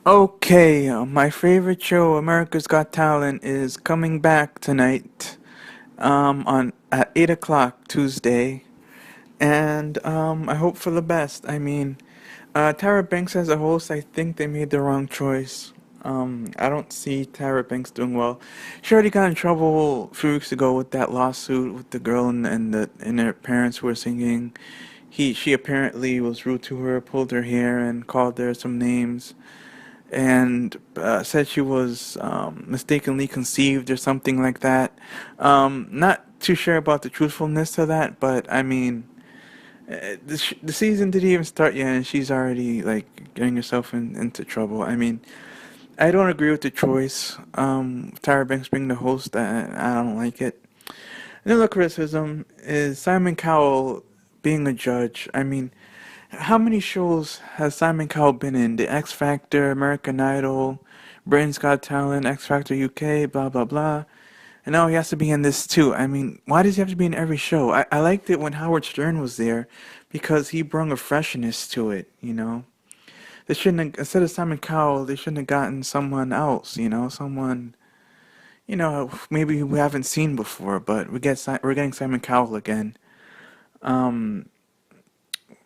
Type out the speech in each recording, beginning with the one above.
Okay, my favorite show, America's Got Talent, is coming back tonight. On at 8 o'clock Tuesday, and I hope for the best. I mean, Tyra Banks as a host, I think they made the wrong choice. I don't see Tyra Banks doing well. She already got in trouble a few weeks ago with that lawsuit with the girl and their parents who were singing. She apparently was rude to her, pulled her hair, and called her some names and said she was mistakenly conceived or something like that. Not too sure about the truthfulness of that, but I mean, the season didn't even start yet, and she's already like getting herself into trouble. I mean, I don't agree with the choice. Tyra Banks being the host, I don't like it. Another criticism is Simon Cowell being a judge. I mean, how many shows has Simon Cowell been in? The X Factor, American Idol, Britain's Got Talent, X Factor UK, blah blah blah. And now he has to be in this too. I mean, why does he have to be in every show? I liked it when Howard Stern was there because he brought a freshness to it, you know? They shouldn't have, instead of Simon Cowell, they shouldn't have gotten someone else, you know? Someone, maybe we haven't seen before, but we're getting Simon Cowell again. Um,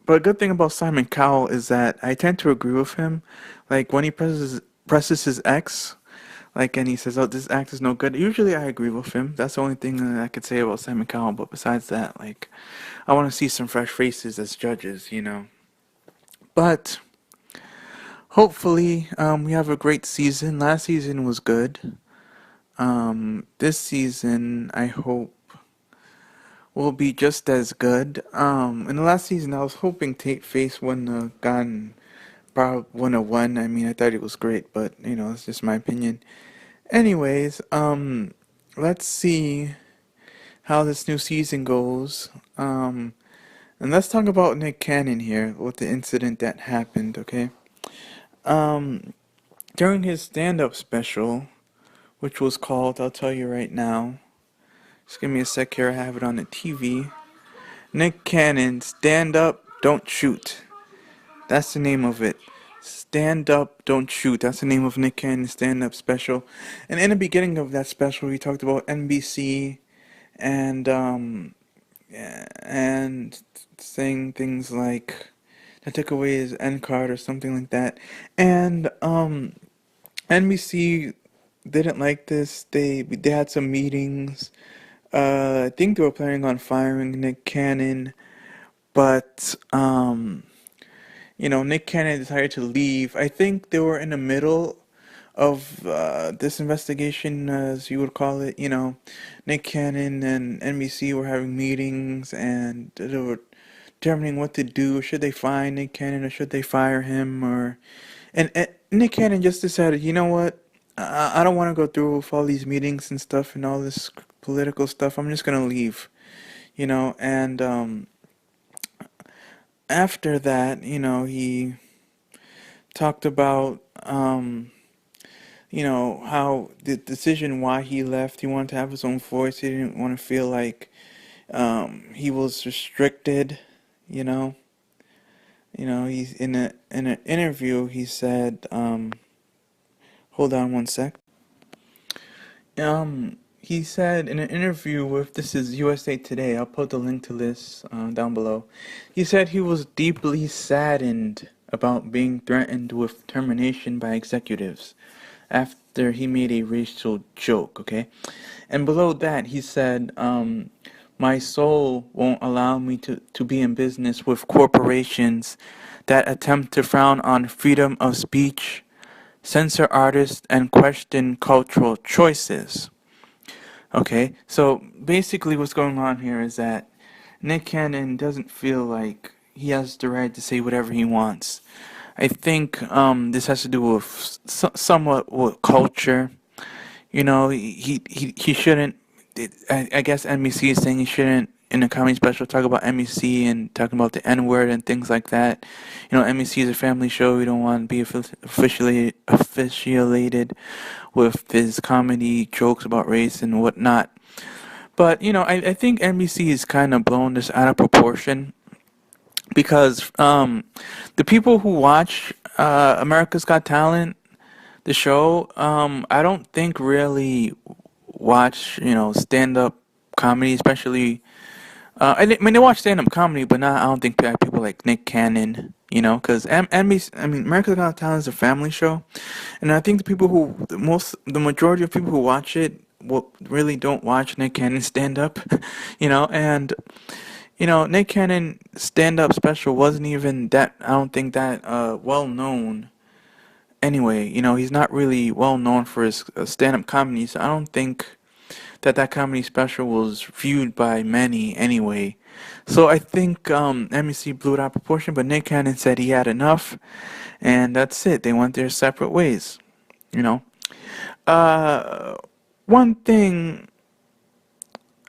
But a good thing about Simon Cowell is that I tend to agree with him. Like when he presses his X, like and he says, "Oh, this act is no good." Usually, I agree with him. That's the only thing that I could say about Simon Cowell. But besides that, like, I want to see some fresh faces as judges, you know. But hopefully, we have a great season. Last season was good. This season, I hope will be just as good. In the last season, I was hoping Tate Face wouldn't have gotten Probably 101. I mean, I thought it was great, but it's just my opinion. Anyways, let's see how this new season goes. And let's talk about Nick Cannon here with the incident that happened. Okay. Um, During his stand-up special, which was called, I'll tell you right now. Just give me a sec here. I have it on the TV. Nick Cannon, stand up, don't shoot. That's the name of it. Stand Up, Don't Shoot. That's the name of Nick Cannon's stand-up special. And in the beginning of that special, he talked about NBC and yeah, and saying things like they took away his end card or something like that. And NBC didn't like this. They had some meetings. I think they were planning on firing Nick Cannon, but Nick Cannon decided to leave. I think they were in the middle of this investigation, as you would call it. Nick Cannon and NBC were having meetings and they were determining what to do. Should they fire Nick Cannon or should they fire him? And Nick Cannon just decided, you know what? I don't want to go through with all these meetings and stuff and all this political stuff. I'm just gonna leave. And after that, he talked about how the decision why he left. He wanted to have his own voice. He didn't want to feel like he was restricted. You know, he's in an interview. He said, "Hold on one sec." He said in an interview with this is USA Today. I'll put the link to this down below. He said he was deeply saddened about being threatened with termination by executives after he made a racial joke, okay? And below that, he said, my soul won't allow me to be in business with corporations that attempt to frown on freedom of speech, censor artists, and question cultural choices. Okay, so basically what's going on here is that Nick Cannon doesn't feel like he has the right to say whatever he wants. I think this has to do with somewhat with culture. He shouldn't. I guess NBC is saying he shouldn't in a comedy special talk about NBC and talking about the N word and things like that. NBC is a family show. We don't want to be officiated with his comedy jokes about race and whatnot. But I think NBC is kind of blown this out of proportion because the people who watch America's Got Talent The show, I don't think really watch, stand up comedy, especially. I mean, they watch stand up comedy, but not. I don't think that people like Nick Cannon, because NBC, I mean, America's Got Talent is a family show, and I think the majority of people who watch it, really don't watch Nick Cannon stand up, and Nick Cannon stand up special wasn't even that. I don't think that well known. Anyway, he's not really well known for his stand up comedy, so I don't think that comedy special was viewed by many anyway. So I think NBC blew it out of proportion, but Nick Cannon said he had enough, and that's it. They went their separate ways. You know. Uh, One thing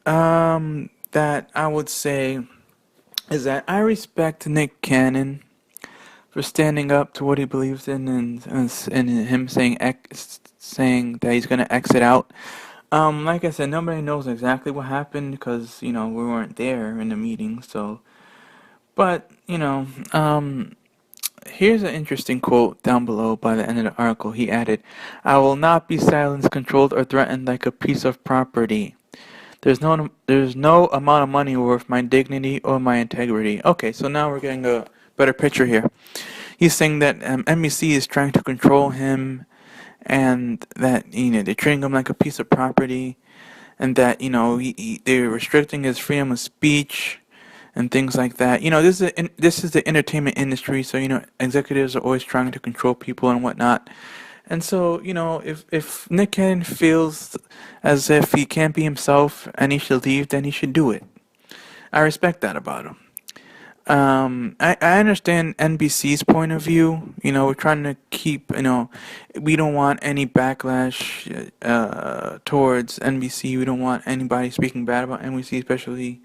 that I would say is that I respect Nick Cannon for standing up to what he believes in, and him saying that he's gonna exit out. Like I said, nobody knows exactly what happened because we weren't there in the meeting. So, but here's an interesting quote down below by the end of the article. He added, "I will not be silenced, controlled, or threatened like a piece of property. There's no amount of money worth my dignity or my integrity." Okay, so now we're getting a better picture here. He's saying that NBC is trying to control him, and that they're treating him like a piece of property, and that they're restricting his freedom of speech and things like that. This is the entertainment industry, so executives are always trying to control people and whatnot. And so if Nick Cannon feels as if he can't be himself and he should leave, then he should do it. I respect that about him. I understand NBC's point of view. We're trying to keep, we don't want any backlash towards NBC. We don't want anybody speaking bad about NBC, especially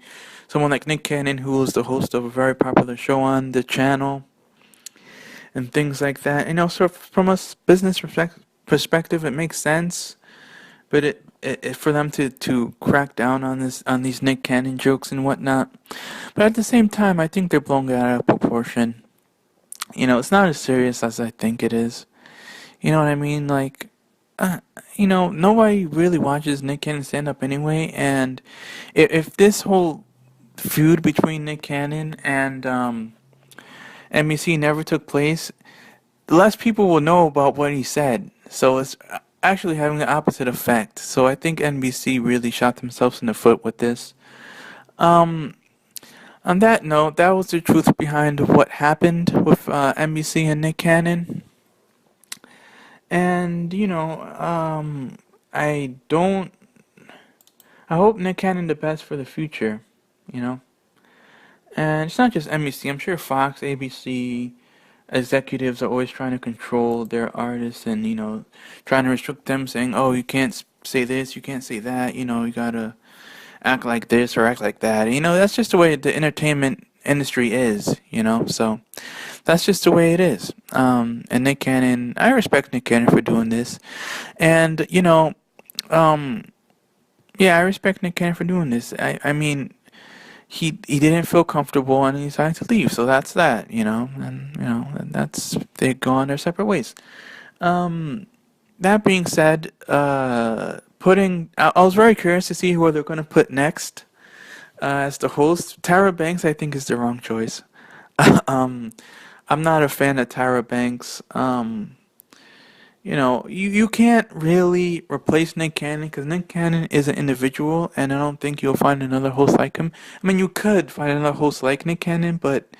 someone like Nick Cannon, who is the host of a very popular show on the channel and things like that. So from a business perspective, it makes sense, but it for them to crack down on these Nick Cannon jokes and whatnot. But at the same time, I think they're blowing it out of proportion. It's not as serious as I think it is. You know what I mean? Like, nobody really watches Nick Cannon stand up anyway. And if this whole feud between Nick Cannon and NBC never took place, less people will know about what he said. So it's actually having the opposite effect. So I think NBC really shot themselves in the foot with this. Um, on that note, that was the truth behind what happened with NBC and Nick Cannon. And I don't. I hope Nick Cannon the best for the future. You know, and it's not just NBC. I'm sure Fox, ABC executives are always trying to control their artists and trying to restrict them, saying, "Oh, you can't say this, you can't say that. You gotta act like this or act like that." That's just the way the entertainment industry is. So that's just the way it is. And Nick Cannon, I respect Nick Cannon for doing this, and um, yeah, I respect Nick Cannon for doing this. I mean, he didn't feel comfortable and he decided to leave. So that's that, and that's they go on their separate ways. Um, that being said, I was very curious to see who they're going to put next as the host. Tyra Banks, I think, is the wrong choice. um, I'm not a fan of Tyra Banks. You can't really replace Nick Cannon because Nick Cannon is an individual, and I don't think you'll find another host like him. I mean, you could find another host like Nick Cannon, but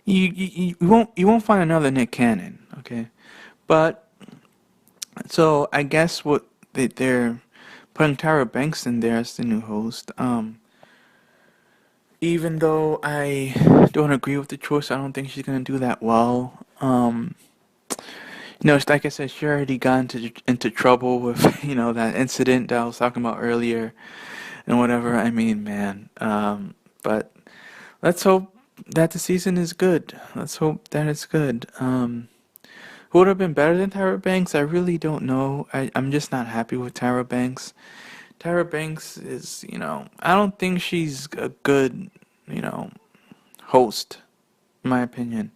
you won't find another Nick Cannon. Okay, but so I guess what they're putting Tyra Banks in there as the new host. Even though I don't agree with the choice, I don't think she's gonna do that well. It's like I said, she already got into trouble with that incident that I was talking about earlier and whatever. I mean, man. But let's hope that the season is good. Let's hope that it's good. Who would have been better than Tyra Banks? I really don't know. I'm just not happy with Tyra Banks. Tyra Banks is, I don't think she's a good, host, in my opinion.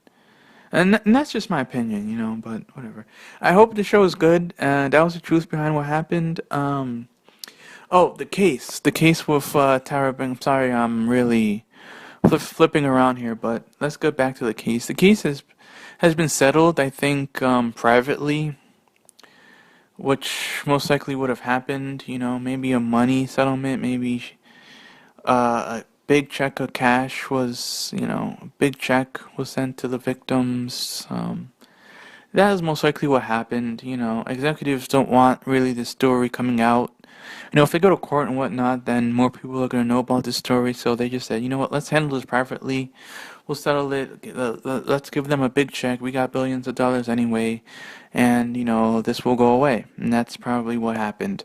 And that's just my opinion, but whatever. I hope the show is good. That was the truth behind what happened. Oh, the case with Tyra Banks. I'm sorry, I'm really flipping around here, but let's go back to the case. The case has been settled, I think, privately, which most likely would have happened. Maybe a money settlement, maybe a big check of cash was, a big check was sent to the victims. That is most likely what happened. Executives don't want really this story coming out. If they go to court and whatnot, then more people are going to know about this story. So they just said, you know what, let's handle this privately. We'll settle it. Let's give them a big check. We got billions of dollars anyway. And, this will go away. And that's probably what happened.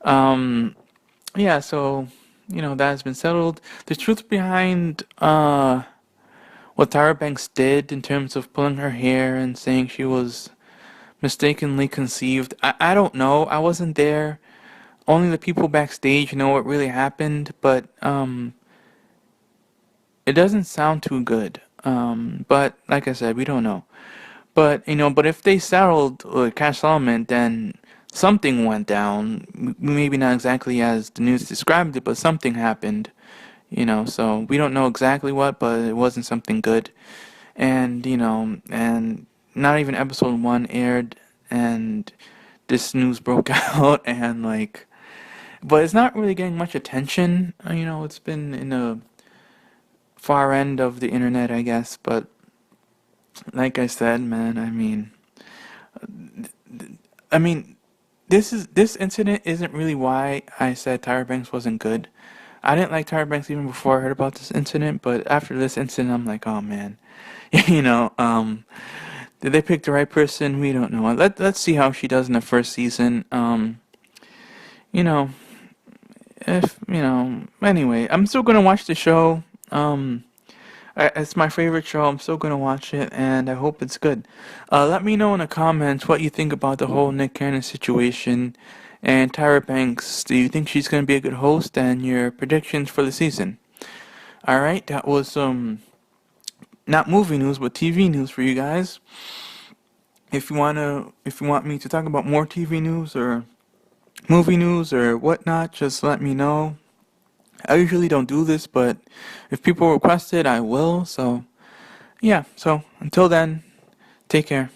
Yeah, so, that has been settled. The truth behind what Tyra Banks did in terms of pulling her hair and saying she was mistakenly conceived, I don't know. I wasn't there. Only the people backstage know what really happened, but it doesn't sound too good. But like I said, we don't know. But but if they settled cash settlement, then something went down. Maybe not exactly as the news described it, but something happened. So we don't know exactly what, but it wasn't something good. And and not even episode one aired, and this news broke out, and but it's not really getting much attention. It's been in the far end of the internet, I guess. But like I said, man, I mean, this incident isn't really why I said Tyra Banks wasn't good. I didn't like Tyra Banks even before I heard about this incident, but after this incident, I'm like, oh man, did they pick the right person? We don't know. Let's see how she does in the first season. You know, if anyway, I'm still gonna watch the show. It's my favorite show. I'm still gonna watch it, and I hope it's good. Let me know in the comments what you think about the whole Nick Cannon situation and Tyra Banks. Do you think she's gonna be a good host? And your predictions for the season. All right, that was not movie news, but TV news for you guys. If you want me to talk about more TV news or movie news or whatnot, just let me know. I usually don't do this, but if people request it, I will. So, yeah. So, until then, take care.